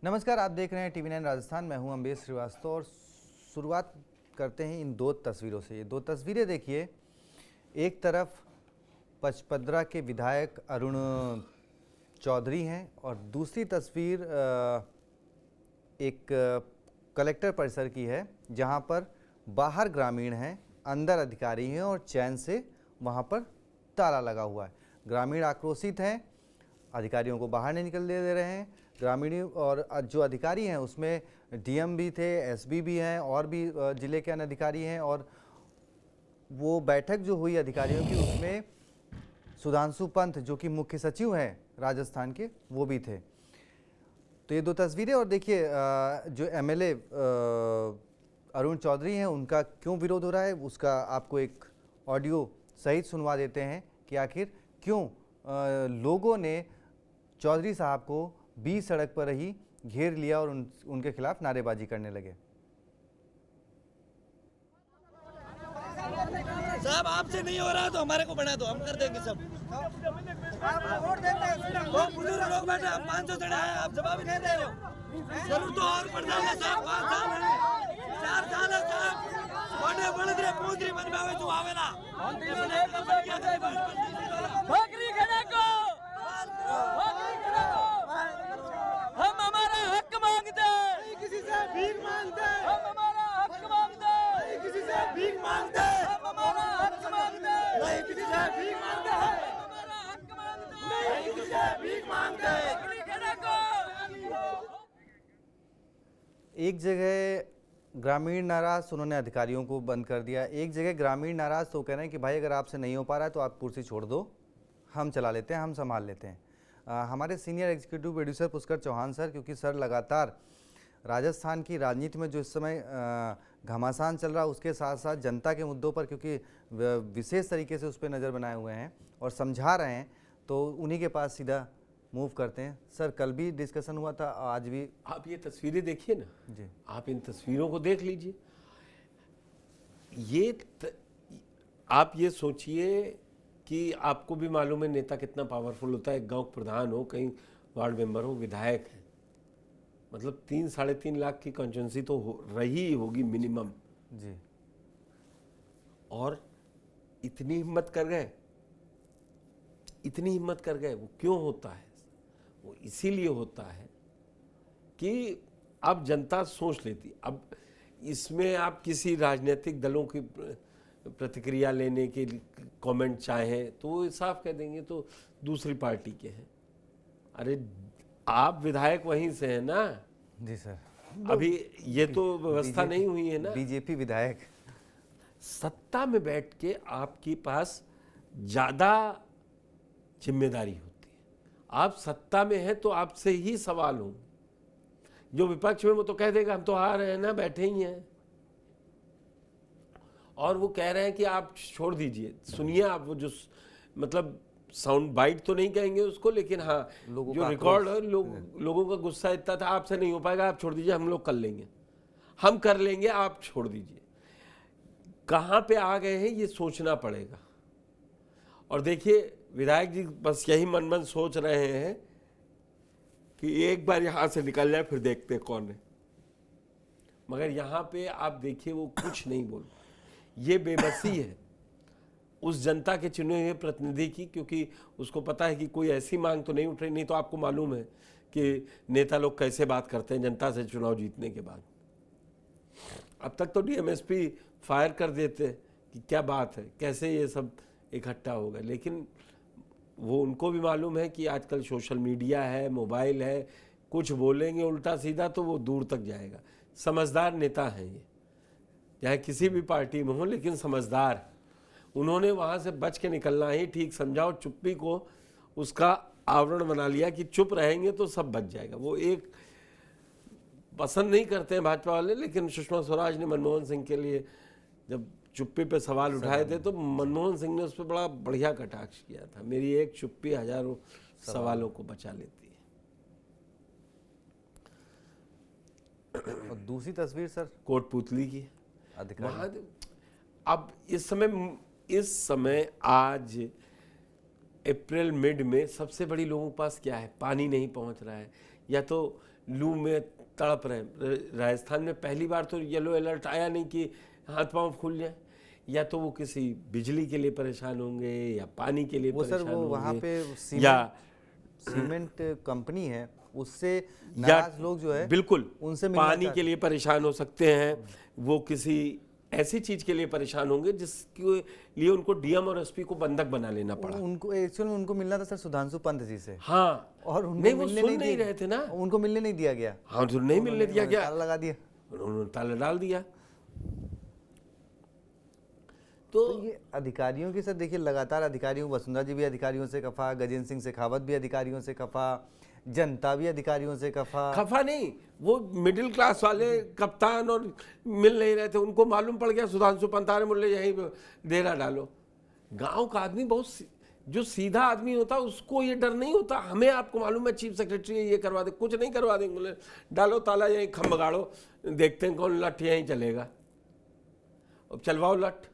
नमस्कार, आप देख रहे हैं TV9 राजस्थान। मैं हूं अम्बेश श्रीवास्तव और शुरुआत करते हैं इन दो तस्वीरों से। ये दो तस्वीरें देखिए, एक तरफ पचपदरा के विधायक अरुण चौधरी हैं और दूसरी तस्वीर एक कलेक्टर परिसर की है, जहां पर बाहर ग्रामीण हैं, अंदर अधिकारी हैं और चैन से वहां पर ताला लगा हुआ है। ग्रामीण आक्रोशित हैं, अधिकारियों को बाहर नहीं निकलने दे रहे हैं। ग्रामीण और जो अधिकारी हैं उसमें DM भी थे, SB भी हैं और भी जिले के अन्य अधिकारी हैं। और वो बैठक जो हुई अधिकारियों की, उसमें सुधांशु पंत जो कि मुख्य सचिव हैं राजस्थान के, वो भी थे। तो ये दो तस्वीरें। और देखिए जो MLA अरुण चौधरी हैं, उनका क्यों विरोध हो रहा है उसका आपको एक ऑडियो सहित सुनवा देते हैं कि आखिर क्यों लोगों ने चौधरी साहब को बीच सड़क पर ही घेर लिया और उनके खिलाफ नारेबाजी करने लगे। साहब आपसे नहीं हो रहा तो हमारे को बना दो, हम कर देंगे सब। वो बुजुर्ग लोग बैठे, हम 500 चढ़े हैं, आप जवाब ही नहीं दे रहे हो। जरूर तो और पड़ जाएगा साहब, 5 साल है, 4 साल है साहब। बड़े बड़े दिरे पूंजरी मन में आवे जो आवे ना बकरी खड़ा को हम हमारा हक मांगते हैं, किसी से भीख मांगते, हम हमारा हक मांगते हैं, किसी से भीख मांगते, हम हमारा हक मांगते हैं, नहीं किसी से भीख मांगते हैं, हमारा हक मांगते हैं, नहीं किसी से भीख मांगते हैं। बकरी खड़ा को। एक जगह ग्रामीण नाराज, उन्होंने अधिकारियों को बंद कर दिया। एक जगह ग्रामीण नाराज तो कह रहे हैं कि भाई अगर आपसे नहीं हो पा रहा है तो आप कुर्सी छोड़ दो, हम चला लेते हैं, हम संभाल लेते हैं। हमारे senior executive producer Pushkar Chauhan sir, क्योंकि सर लगातार राजस्थान की राजनीति में जो इस समय घमासान चल रहा है उसके साथ साथ जनता के मुद्दों पर क्योंकि विशेष तरीके से उस पर नज़र बनाए हुए हैं और समझा रहे हैं, तो उन्हीं के पास सीधा मूव करते हैं। सर कल भी डिस्कशन हुआ था, आज भी। आप ये तस्वीरें देखिए ना जी, आप इन तस्वीरों को देख लीजिए। आप ये सोचिए कि आपको भी मालूम है नेता कितना पावरफुल होता है। गांव प्रधान हो, कहीं वार्ड मेंबर हो, विधायक है, मतलब 3-3.5 लाख की कॉन्स्टिट्यूंसी तो रही होगी मिनिमम। जी, और इतनी हिम्मत कर गए, इतनी हिम्मत कर गए। वो क्यों होता है? वो इसीलिए होता है कि अब जनता सोच लेती। अब इसमें आप किसी राजनीतिक दलों की प्रतिक्रिया लेने के कमेंट चाहें तो वो साफ कह देंगे तो दूसरी पार्टी के हैं। अरे आप विधायक वहीं से हैं ना। जी सर, अभी ये तो व्यवस्था नहीं हुई है ना। BJP विधायक। सत्ता में बैठ के आपके पास ज़्यादा जिम्मेदारी होती है। आप सत्ता में हैं तो आपसे ही सवाल हो। जो विपक्ष में वो तो कह देगा हम तो आ रहे हैं ना, बैठे ही हैं। और वो कह रहे हैं कि आप छोड़ दीजिए। सुनिए आप, वो जो मतलब साउंड बाइट तो नहीं कहेंगे उसको, लेकिन हाँ जो रिकॉर्ड है, लोगों का गुस्सा इतना था, आपसे नहीं हो पाएगा, आप छोड़ दीजिए, हम लोग कर लेंगे, हम कर लेंगे, आप छोड़ दीजिए। कहाँ पे आ गए हैं ये सोचना पड़ेगा। और देखिए विधायक जी बस यही मन मन सोच रहे हैं कि एक बार यहाँ से निकल जाए फिर देखते कौन है। मगर यहाँ पे आप देखिए वो कुछ नहीं बोल। ये बेबसी है उस जनता के चुने हुए प्रतिनिधि की, क्योंकि उसको पता है कि कोई ऐसी मांग तो नहीं उठ रही। नहीं तो आपको मालूम है कि नेता लोग कैसे बात करते हैं जनता से चुनाव जीतने के बाद। अब तक तो DMSP फायर कर देते कि क्या बात है, कैसे ये सब इकट्ठा हो गए। लेकिन वो उनको भी मालूम है कि आजकल सोशल मीडिया है, मोबाइल है, कुछ बोलेंगे उल्टा सीधा तो वो दूर तक जाएगा। समझदार नेता हैं ये, चाहे किसी भी पार्टी में हो, लेकिन समझदार। उन्होंने वहाँ से बच के निकलना ही ठीक समझा और चुप्पी को उसका आवरण बना लिया कि चुप रहेंगे तो सब बच जाएगा। वो एक पसंद नहीं करते हैं भाजपा वाले, लेकिन सुषमा स्वराज ने मनमोहन सिंह के लिए जब चुप्पी पे सवाल उठाए थे तो मनमोहन सिंह ने उस पर बड़ा बढ़िया कटाक्ष किया था। मेरी एक चुप्पी हजारों सवालों को बचा लेती है। और दूसरी तस्वीर सर कोटपुतली की अधिकारी। अब इस समय आज अप्रैल मिड में सबसे बड़ी लोगों के पास क्या है? पानी नहीं पहुंच रहा है, या तो लू में तड़प रहे हैं। राजस्थान में पहली बार तो येलो अलर्ट आया नहीं कि हाथ पांव फूल जाए, या तो वो किसी बिजली के लिए परेशान होंगे या पानी के लिए वो सर परेशान वो वहाँ होंगे, पे या सीमेंट कंपनी है, उससे नाराज लोग जो है बिल्कुल उनसे मिलना पानी चाहते के लिए परेशान हो सकते हैं, वो किसी ऐसी चीज के लिए परेशान होंगे जिसके लिए उनको डीएम और एसपी को बंधक बना लेना पड़ा। उनको एक्चुअली उनको मिलना था सर सुधांशु पंत जी से, हाँ, और उनको नहीं वो मिलने सुन नहीं दिया- रहे थे ना, उनको मिलने नहीं दिया गया, हाँ तो नहीं मिलने दिया गया, ताला लगा दिया। उन्होंने ताला डाल दिया। तो ये अधिकारियों की सर देखिए लगातार अधिकारियों, वसुंधरा जी भी अधिकारियों से खफा, गजेंद्र सिंह शेखावत भी अधिकारियों से खफा, जनता भी अधिकारियों से खफा नहीं, वो मिडिल क्लास वाले कप्तान और मिल नहीं रहे थे, उनको मालूम पड़ गया सुधांशु पंतारे बोले यही डेरा डालो। गांव का आदमी बहुत जो सीधा आदमी होता उसको ये डर नहीं होता, हमें आपको मालूम है चीफ सेक्रेटरी ये करवा दे, कुछ नहीं करवा देंगे, बोले डालो ताला यहीं खम्भ गाड़ो, देखते हैं कौन लठ यहीं चलेगा, अब चलवाओ लठ।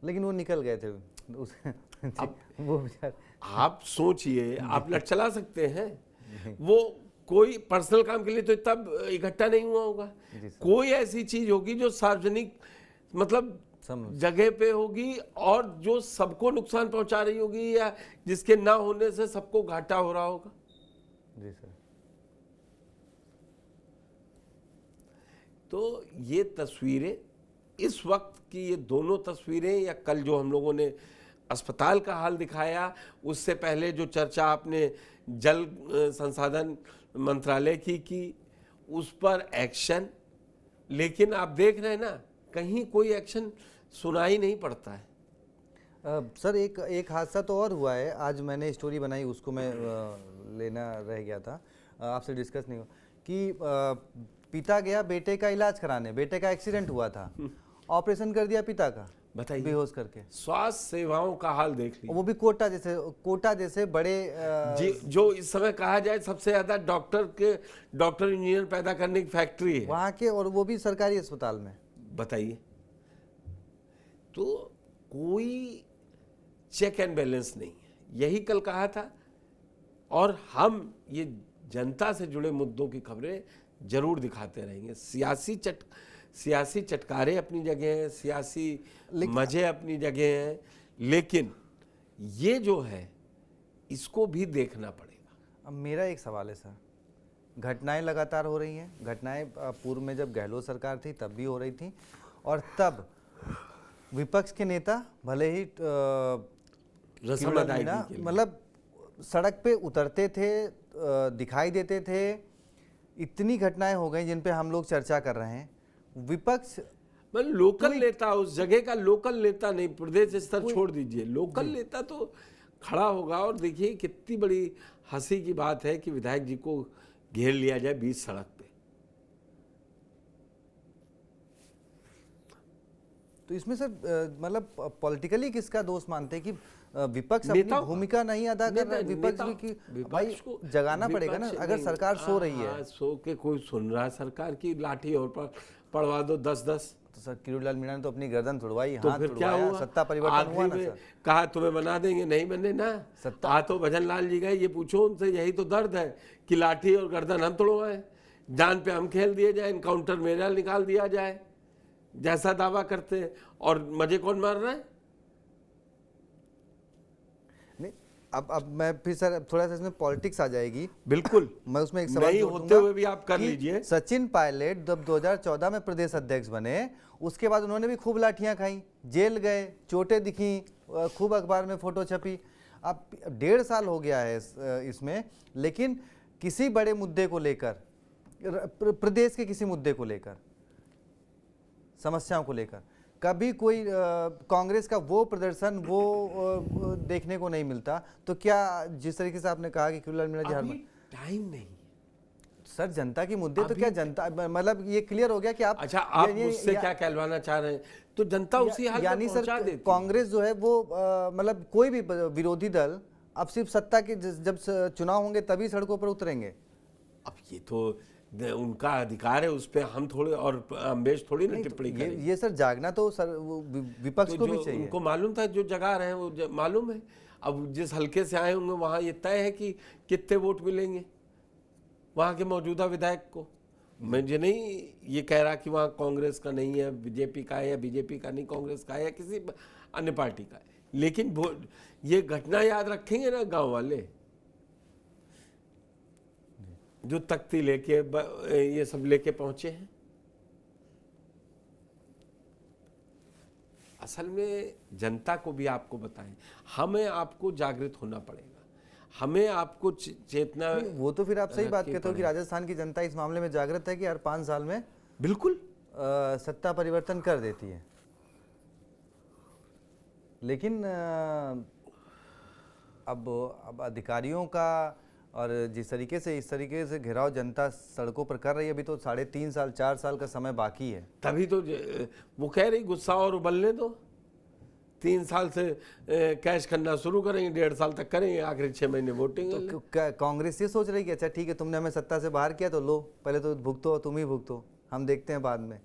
लेकिन वो निकल गए थे वो बेचारे। आप सोचिए, आप लठ चला सकते हैं, वो कोई पर्सनल काम के लिए तो तब इकट्ठा नहीं हुआ होगा, कोई ऐसी चीज होगी जो सार्वजनिक मतलब जगह पे होगी और जो सबको नुकसान पहुंचा रही होगी, या जिसके ना होने से सबको घाटा हो रहा होगा। जी सर। तो ये तस्वीरें इस वक्त की, ये दोनों तस्वीरें, या कल जो हम लोगों ने अस्पताल का हाल दिखाया, उससे पहले जो चर्चा आपने जल संसाधन मंत्रालय की उस पर एक्शन, लेकिन आप देख रहे हैं ना कहीं कोई एक्शन सुनाई नहीं पड़ता है। सर एक हादसा तो और हुआ है, आज मैंने स्टोरी बनाई, उसको मैं लेना रह गया था, आपसे डिस्कस नहीं हुआ कि पिता गया बेटे का इलाज कराने, बेटे का एक्सीडेंट हुआ था, ऑपरेशन कर दिया पिता का, बताइए, बेहोश करके। स्वास्थ्य सेवाओं का हाल देख लीजिए, वो भी कोटा जैसे बड़े जो इस समय कहा जाए सबसे ज्यादा डॉक्टर इंजीनियर पैदा करने की फैक्ट्री है वहाँ के, और वो भी सरकारी अस्पताल में। बताइए, तो कोई चेक एंड बैलेंस नहीं है, यही कल कहा था। और हम ये जनता से जुड़े मुद्दों की खबरें जरूर दिखाते रहेंगे। सियासी चटकारे अपनी जगह हैं, सियासी मजे अपनी जगह हैं, लेकिन ये जो है इसको भी देखना पड़ेगा। अब मेरा एक सवाल है सर, घटनाएं लगातार हो रही हैं, घटनाएं पूर्व में जब गहलोत सरकार थी तब भी हो रही थी, और तब विपक्ष के नेता भले ही रस्म अदायगी के लिए मतलब सड़क पे उतरते थे, दिखाई देते थे। इतनी घटनाएं हो गई जिन पे हम लोग चर्चा कर रहे हैं। विपक्ष मतलब लोकल नेता, उस जगह का लोकल नेता नहीं, प्रदेश स्तर छोड़ दीजिए, लोकल नेता तो खड़ा होगा। और देखिए कितनी बड़ी हंसी की बात है कि विधायक जी को घेर लिया जाए बीच सड़क पे। तो इसमें सर मतलब पॉलिटिकली किसका दोष मानते हैं कि विपक्ष अपनी भूमिका नहीं अदा कर रहा है? विपक्ष भी कि भाई जगाना पड़ेगा ना, अगर सरकार सो रही है। सो के कोई सुन रहा है सरकार की लाठी और पड़वा दो 10-10। तो सर किरोड़ीलाल मीणा ने तो अपनी गर्दन तुड़वाई, तो हाथ फिर क्या तुड़वाया, हुआ? सत्ता परिवर्तन हुआ ना आखिरी सर। में कहा तुम्हें बना देंगे, नहीं बने ना। आ तो भजन लाल जी गए, ये पूछो उनसे, यही तो दर्द है कि लाठी और गर्दन हम तुड़वाए, जान पे हम खेल दिए जाए, इनकाउंटर मेरा निकाल दिया जाए, जैसा दावा करते हैं। और मजे कौन मार रहा है? नहीं, अब मैं फिर सर थोड़ा सा इसमें पॉलिटिक्स आ जाएगी। बिल्कुल, मैं उसमें एक सवाल नहीं होते हुए भी आप कर लीजिए। सचिन पायलट जब 2014 में प्रदेश अध्यक्ष बने, उसके बाद उन्होंने भी खूब लाठियां खाई, जेल गए, चोटें दिखी, खूब अखबार में फोटो छपी। अब 1.5 साल हो गया है इसमें, लेकिन किसी बड़े मुद्दे को लेकर, प्रदेश के किसी मुद्दे को लेकर, समस्याओं को लेकर कभी कोई कांग्रेस का वो प्रदर्शन वो देखने को नहीं मिलता। तो क्या जिस तरीके से आपने कहा कि किरोड़ीलाल मीणा जी अभी टाइम नहीं सर, जनता की मुद्दे तो क्या जनता, मतलब ये क्लियर हो गया कि आप, अच्छा आप मुझसे क्या कहलवाना चाह रहे हैं? तो जनता उसी हाल यानी में पहुंचा सर देती। कांग्रेस जो है वो मतलब कोई भी विरोधी दल अब सिर्फ सत्ता के जब चुनाव होंगे तभी सड़कों पर उतरेंगे। अब ये तो उनका अधिकार है, उस पर हम थोड़े और अम्बेश थोड़ी ना टिप्पणी करेंगे। ये सर जागना तो सर विपक्ष को भी चाहिए। उनको मालूम था, जो जगा रहे हैं वो मालूम है। अब जिस हल्के से आए होंगे वहां ये तय है कि कितने वोट मिलेंगे। वहाँ के मौजूदा विधायक को। मुझे नहीं ये कह रहा कि वहाँ कांग्रेस का नहीं है, बीजेपी का है, या बीजेपी का नहीं कांग्रेस का है, या किसी अन्य पार्टी का है, लेकिन वो ये घटना याद रखेंगे ना गांव वाले, जो तख्ती लेके ये सब लेके पहुंचे हैं। असल में जनता को भी आपको बताएं, हमें आपको जागृत होना पड़ेगा, हमें आपको चेतना। वो तो फिर आप सही बात कहते हो कि राजस्थान की जनता इस मामले में जागृत है कि हर 5 साल में बिल्कुल सत्ता परिवर्तन कर देती है, लेकिन अब अधिकारियों का और जिस तरीके से इस तरीके से घेराव जनता सड़कों पर कर रही है, अभी तो 3.5 साल 4 साल का समय बाकी है। तभी तो वो कह रही गुस्सा और उबलने दो, 3 साल से कैश करना शुरू करेंगे, 1.5 साल तक करेंगे, आखिरी 6 महीने वोटिंग। तो कांग्रेस ये सोच रही कि अच्छा ठीक है, तुमने हमें सत्ता से बाहर किया तो लो, पहले तो भुगतो, तुम ही भुगतो, हम देखते हैं बाद में।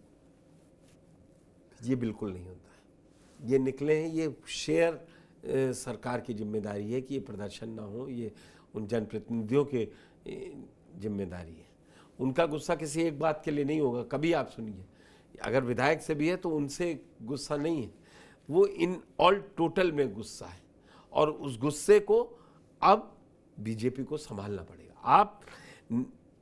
ये बिल्कुल नहीं होता है। ये निकले हैं, ये शेयर सरकार की जिम्मेदारी है कि ये प्रदर्शन ना हो, ये उन जनप्रतिनिधियों के जिम्मेदारी है। उनका गुस्सा किसी एक बात के लिए नहीं होगा, कभी आप सुनिए, अगर विधायक से भी है तो उनसे गुस्सा नहीं है, वो इन ऑल टोटल में गुस्सा है, और उस गुस्से को अब बीजेपी को संभालना पड़ेगा। आप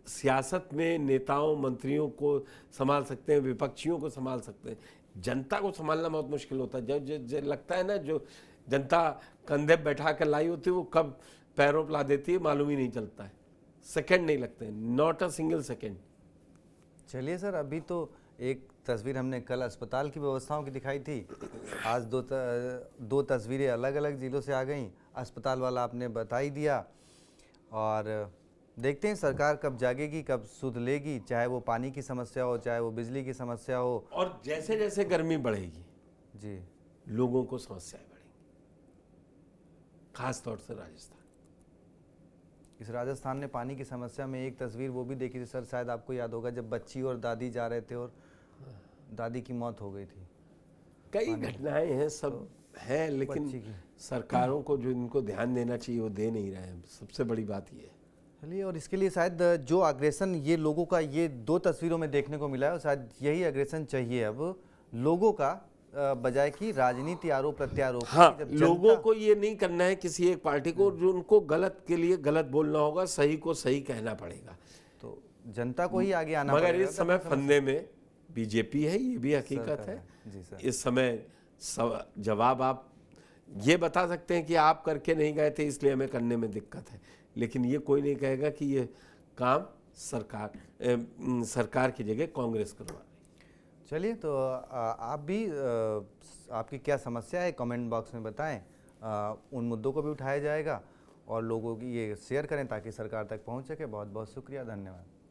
सियासत में नेताओं मंत्रियों को संभाल सकते हैं, विपक्षियों को संभाल सकते हैं, जनता को संभालना बहुत मुश्किल होता है। जब लगता है ना, जो जनता कंधे बैठा कर लाई होती है वो कब पैरों पर ला देती है मालूम ही नहीं चलता है, सेकंड नहीं लगते, नॉट अ सिंगल सेकंड। चलिए सर, अभी तो एक तस्वीर हमने कल अस्पताल की व्यवस्थाओं की दिखाई थी, आज दो तस्वीरें अलग अलग जिलों से आ गई। अस्पताल वाला आपने बता ही दिया, और देखते हैं सरकार कब जागेगी, कब सुध लेगी, चाहे वो पानी की समस्या हो, चाहे वो बिजली की समस्या हो। और जैसे जैसे गर्मी बढ़ेगी जी, लोगों को समस्याएं बढ़ेंगी, खास तौर से राजस्थान। इस राजस्थान ने पानी की समस्या में एक तस्वीर वो भी देखी थी सर, शायद आपको याद होगा, जब बच्ची और दादी जा रहे थे और दादी की मौत हो गई थी। कई घटनाएं हैं, सब है, लेकिन सरकारों को जो इनको ध्यान देना चाहिए वो दे नहीं रहे हैं, सबसे बड़ी बात ये है। चलिए, और इसके लिए शायद जो अग्रेसन ये लोगों का ये 2 तस्वीरों में देखने को मिला है, शायद यही अग्रेसन चाहिए अब लोगों का, बजाय कि राजनीति आरोप प्रत्यारोप। हाँ, लोगों को ये नहीं करना है किसी एक पार्टी को, जो उनको गलत के लिए गलत बोलना होगा, सही को सही कहना पड़ेगा। तो जनता को ही आगे आना मगर पड़ेगा। इस समय फंदे में बीजेपी है, ये भी हकीकत है। जी सर। इस समय जवाब आप ये बता सकते हैं कि आप करके नहीं गए थे इसलिए हमें करने में दिक्कत है, लेकिन ये कोई नहीं कहेगा कि ये काम सरकार की जगह कांग्रेस करवा रही। चलिए, तो आप भी आपकी क्या समस्या है कमेंट बॉक्स में बताएं, उन मुद्दों को भी उठाया जाएगा और लोगों की ये शेयर करें ताकि सरकार तक पहुंच सके। बहुत बहुत शुक्रिया, धन्यवाद।